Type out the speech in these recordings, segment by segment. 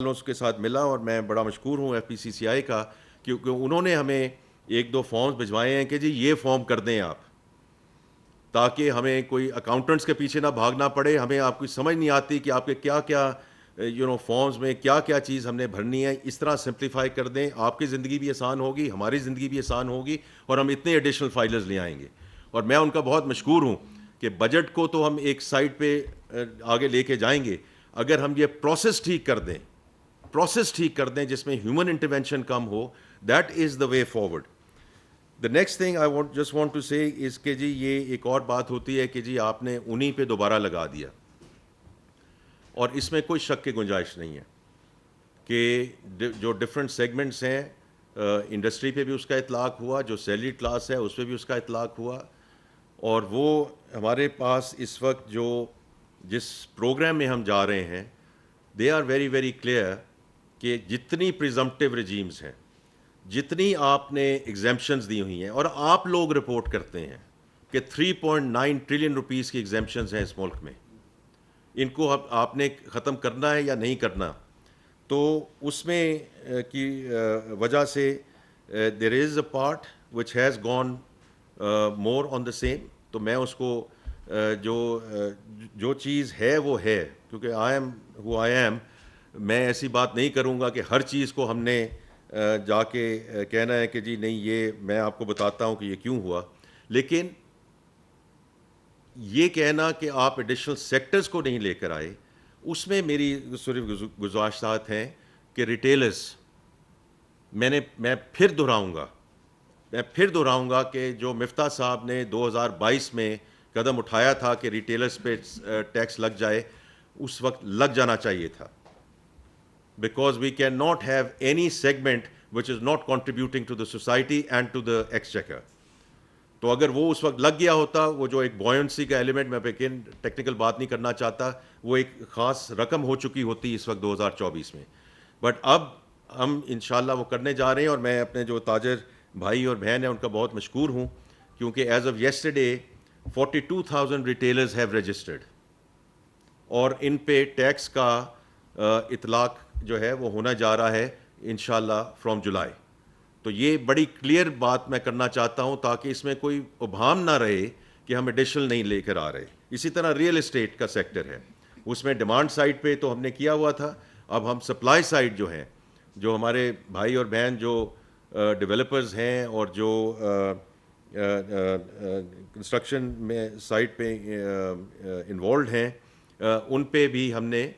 اس کے ساتھ ملا اور میں بڑا مشکور ہوں ایف پی سی سی آئی کا، کیونکہ انہوں نے ہمیں ایک دو فارمز بھجوائے ہیں کہ جی یہ فارم کر دیں آپ، تاکہ ہمیں کوئی اکاؤنٹنٹس کے پیچھے نہ بھاگنا پڑے. ہمیں آپ کو سمجھ نہیں آتی کہ آپ کے کیا کیا فارمز میں کیا کیا چیز ہم نے بھرنی ہے. اس طرح سمپلیفائی کر دیں، آپ کی زندگی بھی آسان ہوگی، ہماری زندگی بھی آسان ہوگی، اور ہم اتنے ایڈیشنل فائلرز لے آئیں گے. اور میں ان کا بہت مشکور ہوں کہ بجٹ کو تو ہم ایک سائڈ پہ آگے لے کے جائیں گے، اگر ہم یہ پروسیس ٹھیک کر دیں جس میں ہیومن انٹرونشن کم ہو، that is the way forward. The next thing I just want to say is کہ جی یہ ایک اور بات ہوتی ہے کہ جی آپ نے انہی پہ دوبارہ لگا دیا، اور اس میں کوئی شک کی گنجائش نہیں ہے کہ جو ڈفرینٹ سیگمنٹس ہیں، انڈسٹری پہ بھی اس کا اطلاق ہوا، جو سیلری کلاس ہے اس پہ بھی اس کا اطلاق ہوا. اور وہ ہمارے پاس اس وقت جس پروگرام میں ہم جا رہے ہیں، they are very very clear کہ جتنی پریزمپٹیو رجیمز ہیں، جتنی آپ نے ایگزیمپشنز دی ہوئی ہیں، اور آپ لوگ رپورٹ کرتے ہیں کہ 3.9 ٹریلین روپیز کی ایگزیمپشنز ہیں اس ملک میں، ان کو آپ نے ختم کرنا ہے یا نہیں کرنا. تو اس میں کی وجہ سے there is a part which has gone more on the same. تو میں اس کو جو چیز ہے وہ ہے، کیونکہ I am who I am. میں ایسی بات نہیں کروں گا کہ ہر چیز کو ہم نے جا کے کہنا ہے کہ جی نہیں، یہ میں آپ کو بتاتا ہوں کہ یہ کیوں ہوا. لیکن یہ کہنا کہ آپ ایڈیشنل سیکٹرز کو نہیں لے کر آئے، اس میں میری صرف گزارشات ہیں کہ ریٹیلرز، میں پھر دہراؤں گا کہ جو مفتاح صاحب نے 2022 میں قدم اٹھایا تھا کہ ریٹیلرز پہ ٹیکس لگ جائے، اس وقت لگ جانا چاہیے تھا. Because we cannot have any segment which is not contributing to the society and to the exchequer. تو اگر وہ اس وقت لگ گیا ہوتا، وہ جو ایک بوئنسی کا ایلیمنٹ، میں لیکن ٹیکنیکل بات نہیں کرنا چاہتا، وہ ایک خاص رقم ہو چکی ہوتی اس وقت 2024 میں. بٹ اب ہم انشاءاللہ وہ کرنے جا رہے ہیں، اور میں اپنے جو تاجر بھائی اور بہن ہیں ان کا بہت مشکور ہوں، کیونکہ as of yesterday 42,000 retailers have registered, اور ان پہ ٹیکس کا اطلاق جو ہے وہ ہونا جا رہا ہے انشاءاللہ فرام جولائی. تو یہ بڑی کلیئر بات میں کرنا چاہتا ہوں تاکہ اس میں کوئی ابہام نہ رہے کہ ہم ایڈیشنل نہیں لے کر آ رہے. اسی طرح ریئل اسٹیٹ کا سیکٹر ہے، اس میں ڈیمانڈ سائڈ پہ تو ہم نے کیا ہوا تھا، اب ہم سپلائی سائڈ جو ہیں، جو ہمارے بھائی اور بہن جو ڈیولپرز ہیں اور جو کنسٹرکشن میں سائٹ پہ انوالوڈ ہیں، ان پہ بھی ہم نے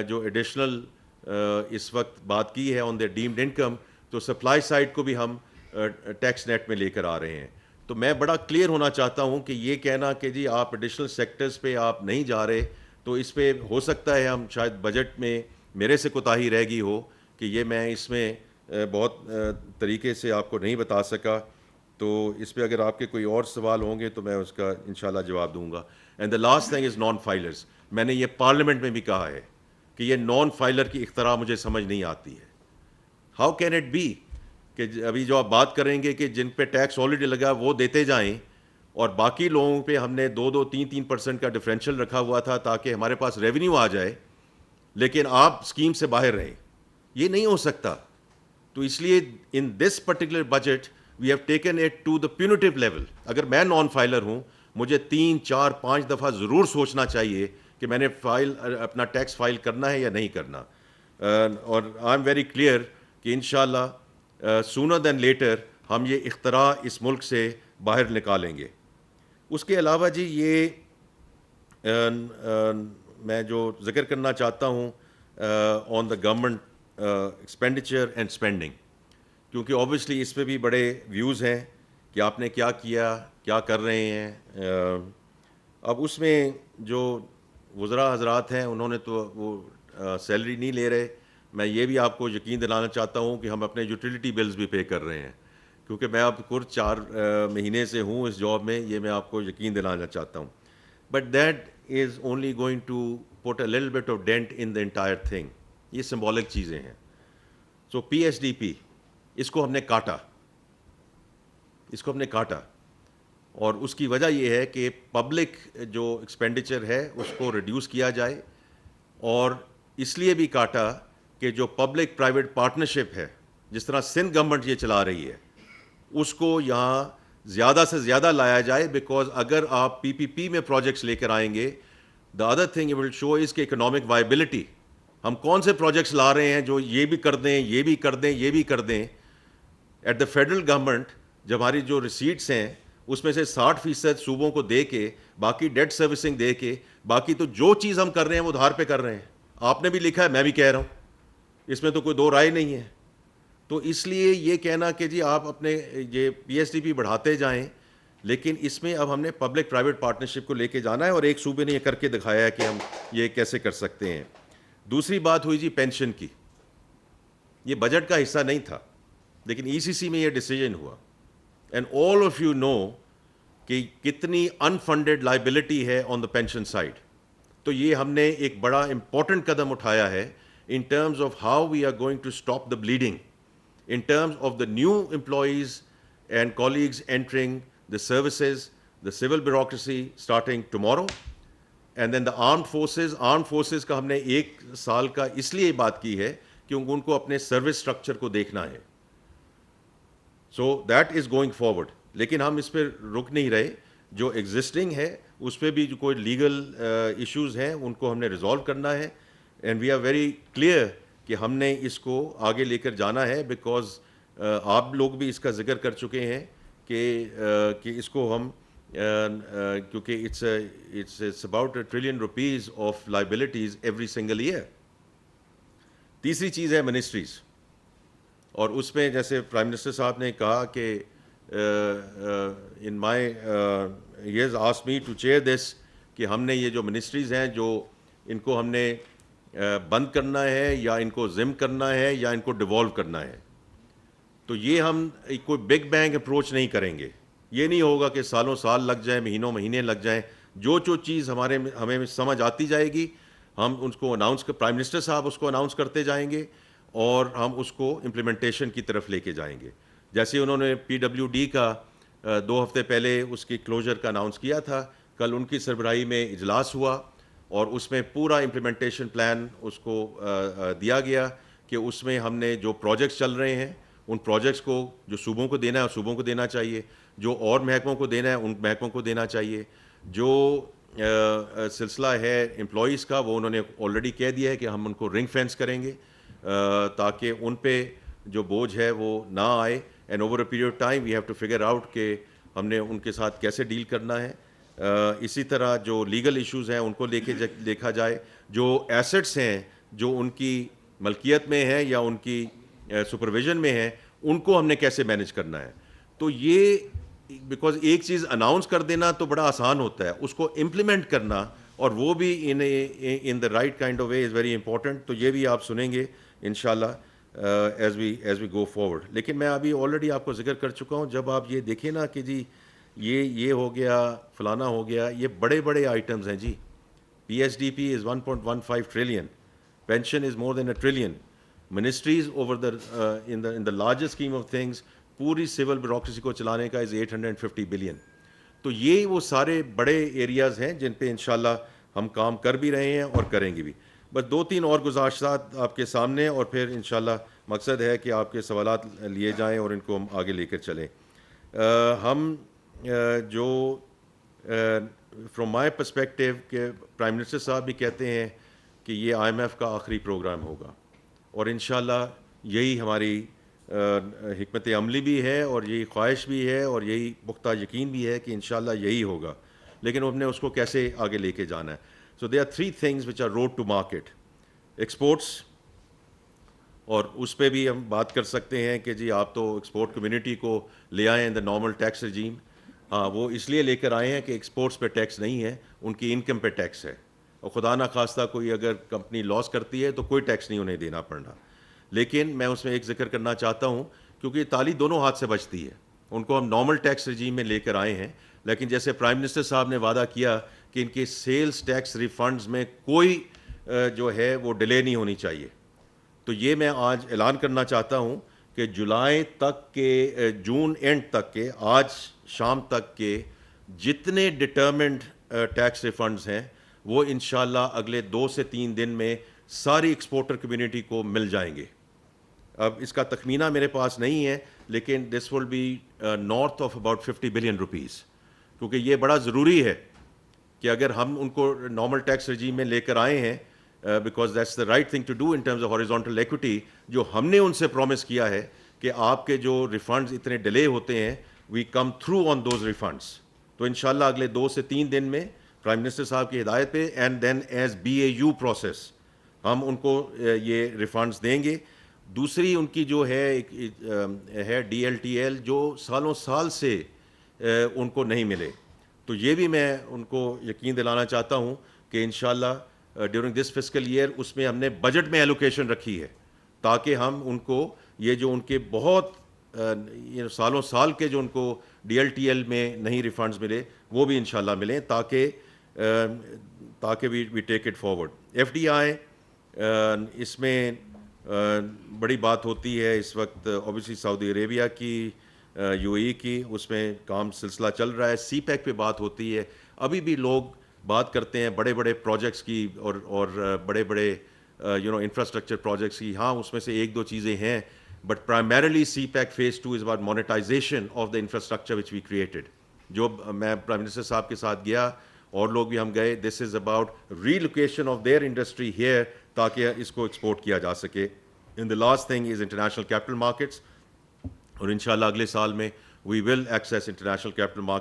جو ایڈیشنل اس وقت بات کی ہے آن دا ڈیمڈ انکم، تو سپلائی سائڈ کو بھی ہم ٹیکس نیٹ میں لے کر آ رہے ہیں. تو میں بڑا کلیئر ہونا چاہتا ہوں کہ یہ کہنا کہ جی آپ ایڈیشنل سیکٹرز پہ آپ نہیں جا رہے، تو اس پہ ہو سکتا ہے ہم شاید بجٹ میں میرے سے کوتاہی رہ گئی ہو کہ یہ میں اس میں بہت طریقے سے آپ کو نہیں بتا سکا. تو اس پہ اگر آپ کے کوئی اور سوال ہوں گے تو میں اس کا انشاءاللہ جواب دوں گا. And the last thing is non filers. میں نے یہ پارلیمنٹ میں بھی کہا ہے کہ یہ نان فائلر کی اختراع مجھے سمجھ نہیں آتی ہے. ہاؤ کین اٹ بی کہ ابھی جو آپ بات کریں گے کہ جن پہ ٹیکس آلریڈی لگا وہ دیتے جائیں، اور باقی لوگوں پہ ہم نے 2-3% کا ڈفرینشیل رکھا ہوا تھا تاکہ ہمارے پاس ریونیو آ جائے، لیکن آپ اسکیم سے باہر رہیں. یہ نہیں ہو سکتا. تو اس لیے in this particular budget we have taken it to the punitive level. اگر میں نان فائلر ہوں، مجھے 3-4-5 دفعہ ضرور سوچنا چاہیے کہ میں نے اپنا ٹیکس فائل کرنا ہے یا نہیں کرنا. اور آئی ایم ویری کلیئر کہ انشاءاللہ سونر دین لیٹر ہم یہ اختراع اس ملک سے باہر نکالیں گے. اس کے علاوہ جی یہ میں جو ذکر کرنا چاہتا ہوں on the government expenditure and spending, کیونکہ اوبویسلی اس پہ بھی بڑے ویوز ہیں کہ آپ نے کیا کیا، کیا کر رہے ہیں. اب اس میں جو وزراء حضرات ہیں انہوں نے تو وہ سیلری نہیں لے رہے. میں یہ بھی آپ کو یقین دلانا چاہتا ہوں کہ ہم اپنے یوٹیلیٹی بلز بھی پے کر رہے ہیں، کیونکہ میں اب کچھ 4 مہینے سے ہوں اس جاب میں. یہ میں آپ کو یقین دلانا چاہتا ہوں. But that is only going to put a little bit of dent in the entire thing. یہ سمبولک چیزیں ہیں. سو پی ایس ڈی پی، اس کو ہم نے کاٹا، اور اس کی وجہ یہ ہے کہ پبلک جو ایکسپینڈیچر ہے اس کو ریڈیوس کیا جائے. اور اس لیے بھی کاٹا کہ جو پبلک پرائیویٹ پارٹنرشپ ہے جس طرح سندھ گورنمنٹ یہ چلا رہی ہے اس کو یہاں زیادہ سے زیادہ لایا جائے, بیکاز اگر آپ پی پی پی میں پروجیکٹس لے کر آئیں گے, دا ادر تھنگ ول شو از کہ اکنامک وائبلٹی, ہم کون سے پروجیکٹس لا رہے ہیں جو یہ بھی کر دیں, یہ بھی کر دیں, یہ بھی کر دیں. ایٹ دا فیڈرل گورنمنٹ جب ہماری جو ریسیٹس ہیں اس میں سے 60% صوبوں کو دے کے, باقی ڈیٹ سروسنگ دے کے, باقی تو جو چیز ہم کر رہے ہیں وہ ادھار پہ کر رہے ہیں. آپ نے بھی لکھا ہے, میں بھی کہہ رہا ہوں, اس میں تو کوئی دو رائے نہیں ہے. تو اس لیے یہ کہنا کہ جی آپ اپنے یہ پی ایس ڈی پی بڑھاتے جائیں, لیکن اس میں اب ہم نے پبلک پرائیویٹ پارٹنرشپ کو لے کے جانا ہے, اور ایک صوبے نے یہ کر کے دکھایا ہے کہ ہم یہ کیسے کر سکتے ہیں. دوسری بات ہوئی جی پینشن کی. یہ بجٹ کا حصہ نہیں تھا لیکن ای سی سی میں یہ ڈیسیجن ہوا, and all of you know کہ کتنی انفنڈیڈ لائبلٹی ہے آن دا پینشن سائڈ. تو یہ ہم نے ایک بڑا امپورٹنٹ قدم اٹھایا ہے in terms of how we are going to stop the bleeding, in terms of the new employees and colleagues entering the services, the civil bureaucracy starting tomorrow, and then the armed forces کا ہم نے 1 سال کا اس لیے بات کی ہے کہ ان کو اپنے سروس اسٹرکچر کو دیکھنا ہے. So that is going forward, لیکن ہم اس پہ رک نہیں رہے. جو ایگزسٹنگ ہے اس پہ بھی جو کوئی لیگل ایشوز ہیں ان کو ہم نے ریزالو کرنا ہے, and we are very clear کہ ہم نے اس کو آگے لے کر جانا ہے, بیکاز آپ لوگ بھی اس کا ذکر کر چکے ہیں کہ اس کو ہم کیونکہ it's about $1 trillion of liabilities every single year. تیسری چیز ہے منسٹریز, اور اس میں جیسے پرائم منسٹر صاحب نے کہا کہ in my he has asked me to chair this, کہ ہم نے یہ جو منسٹریز ہیں جو ان کو ہم نے بند کرنا ہے یا ان کو ضم کرنا ہے یا ان کو ڈیوالو کرنا ہے. تو یہ ہم کوئی بگ بینگ اپروچ نہیں کریں گے. یہ نہیں ہوگا کہ سالوں سال لگ جائیں, مہینوں مہینے لگ جائیں. جو چیز ہمیں سمجھ آتی جائے گی ہم اس کو پرائم منسٹر صاحب اس کو اناؤنس کرتے جائیں گے, اور ہم اس کو امپلیمنٹیشن کی طرف لے کے جائیں گے. جیسے انہوں نے پی ڈبلیو ڈی کا 2 ہفتے پہلے اس کی کلوجر کا اناؤنس کیا تھا, کل ان کی سربراہی میں اجلاس ہوا اور اس میں پورا امپلیمنٹیشن پلان اس کو دیا گیا کہ اس میں ہم نے جو پروجیکٹس چل رہے ہیں ان پروجیکٹس کو جو صوبوں کو دینا ہے صوبوں کو دینا چاہیے, جو اور محکموں کو دینا ہے ان محکموں کو دینا چاہیے. جو سلسلہ ہے امپلائیز کا وہ انہوں نے آلریڈی کہہ دیا ہے کہ ہم ان کو رنگ فینس کریں گے تاکہ ان پہ جو بوجھ ہے وہ نہ آئے, and over a period time we have to figure out کہ ہم نے ان کے ساتھ کیسے ڈیل کرنا ہے. اسی طرح جو لیگل ایشوز ہیں ان کو لے کے دیکھا جائے, جو ایسٹس ہیں جو ان کی ملکیت میں ہیں یا ان کی سپرویژن میں ہیں ان کو ہم نے کیسے مینیج کرنا ہے. تو یہ بیکاز ایک چیز اناؤنس کر دینا تو بڑا آسان ہوتا ہے, اس کو امپلیمنٹ کرنا اور وہ بھی in the right kind of way is very important. تو یہ بھی آپ سنیں گے انشاءاللہ ایز وی گو فارورڈ. لیکن میں ابھی آلریڈی آپ کو ذکر کر چکا ہوں, جب آپ یہ دیکھیں نا کہ جی یہ ہو گیا فلانا ہو گیا, یہ بڑے بڑے آئٹمز ہیں جی. P S D P is 1.15 trillion, pension is more than $1 trillion, ministries over in the largest scheme of things پوری سول بیوروکریسی کو چلانے کا از 850 billion. تو یہ وہ سارے بڑے ایریاز ہیں جن پہ انشاءاللہ ہم کام کر بھی رہے ہیں اور کریں گے بھی. بس 2-3 اور گزارشات آپ کے سامنے, اور پھر انشاءاللہ مقصد ہے کہ آپ کے سوالات لیے جائیں اور ان کو ہم آگے لے کر چلیں. ہم جو فرام مائی پرسپیکٹیو کہ پرائم منسٹر صاحب بھی کہتے ہیں کہ یہ آئی ایم ایف کا آخری پروگرام ہوگا, اور انشاءاللہ یہی ہماری حکمت عملی بھی ہے اور یہی خواہش بھی ہے اور یہی پختہ یقین بھی ہے کہ انشاءاللہ یہی ہوگا. لیکن ہم نے اس کو کیسے آگے لے کے جانا ہے. So they are 3 things which are road to market. Exports, اور اس پہ بھی ہم بات کر سکتے ہیں کہ جی آپ تو ایکسپورٹ کمیونٹی کو لے آئے ہیں دا نارمل ٹیکس رجیم. ہاں وہ اس لیے لے کر آئے ہیں کہ ایکسپورٹس پہ ٹیکس نہیں ہے, ان کی انکم پہ ٹیکس ہے, اور خدا نہ خواستہ کوئی اگر کمپنی لاس کرتی ہے تو کوئی ٹیکس نہیں انہیں دینا پڑنا. لیکن میں اس میں ایک ذکر کرنا چاہتا ہوں کیونکہ یہ تالی دونوں ہاتھ سے بچتی ہے. ان کو ہم نارمل ٹیکس رجیم میں لے کر آئے ہیں, لیکن جیسے پرائم منسٹر صاحب نے وعدہ کیا کہ ان کے سیلز ٹیکس ریفنڈز میں کوئی جو ہے وہ ڈیلے نہیں ہونی چاہیے. تو یہ میں آج اعلان کرنا چاہتا ہوں کہ جولائی تک کے, جون اینڈ تک کے, آج شام تک کے جتنے ڈٹرمنڈ ٹیکس ریفنڈز ہیں وہ انشاءاللہ اگلے 2 سے 3 دن میں ساری ایکسپورٹر کمیونٹی کو مل جائیں گے. اب اس کا تخمینہ میرے پاس نہیں ہے, لیکن this will be north of about 50 billion rupees, کیونکہ یہ بڑا ضروری ہے کہ اگر ہم ان کو نارمل ٹیکس رجیم میں لے کر آئے ہیں, because that's the right thing to do in terms of horizontal equity, جو ہم نے ان سے پرومس کیا ہے کہ آپ کے جو ریفنڈز اتنے ڈیلے ہوتے ہیں we come through on those refunds. تو انشاءاللہ اگلے 2 سے 3 دن میں پرائم منسٹر صاحب کی ہدایت پہ and then as BAU process ہم ان کو یہ ریفنڈز دیں گے. دوسری ان کی جو ہے DLTL جو سالوں سال سے ان کو نہیں ملے, تو یہ بھی میں ان کو یقین دلانا چاہتا ہوں کہ انشاءاللہ ڈیورنگ دس فسکل ایئر اس میں ہم نے بجٹ میں ایلوکیشن رکھی ہے تاکہ ہم ان کو یہ جو ان کے بہت سالوں سال کے جو ان کو DLTL میں نہیں ریفنڈز ملے وہ بھی انشاءاللہ ملیں تاکہ وی ٹیک اٹ فارورڈ. FDI اس میں بڑی بات ہوتی ہے اس وقت, اوبیسلی سعودی عربیہ کی, UAE کی, اس میں کام سلسلہ چل رہا ہے. CPEC پہ بات ہوتی ہے, ابھی بھی لوگ بات کرتے ہیں بڑے بڑے پروجیکٹس کی اور بڑے بڑے انفراسٹرکچر پروجیکٹس کی. ہاں اس میں سے 1-2 چیزیں ہیں, but primarily CPEC Phase 2 is about monetisation of the infrastructure which we created. جو میں پرائم منسٹر صاحب کے ساتھ گیا اور لوگ بھی ہم گئے, this is about relocation of their industry here تاکہ اس کو ایکسپورٹ کیا جا سکے. And the last thing is international capital markets, اور انشاءاللہ اگلے سال میں we will access international capital market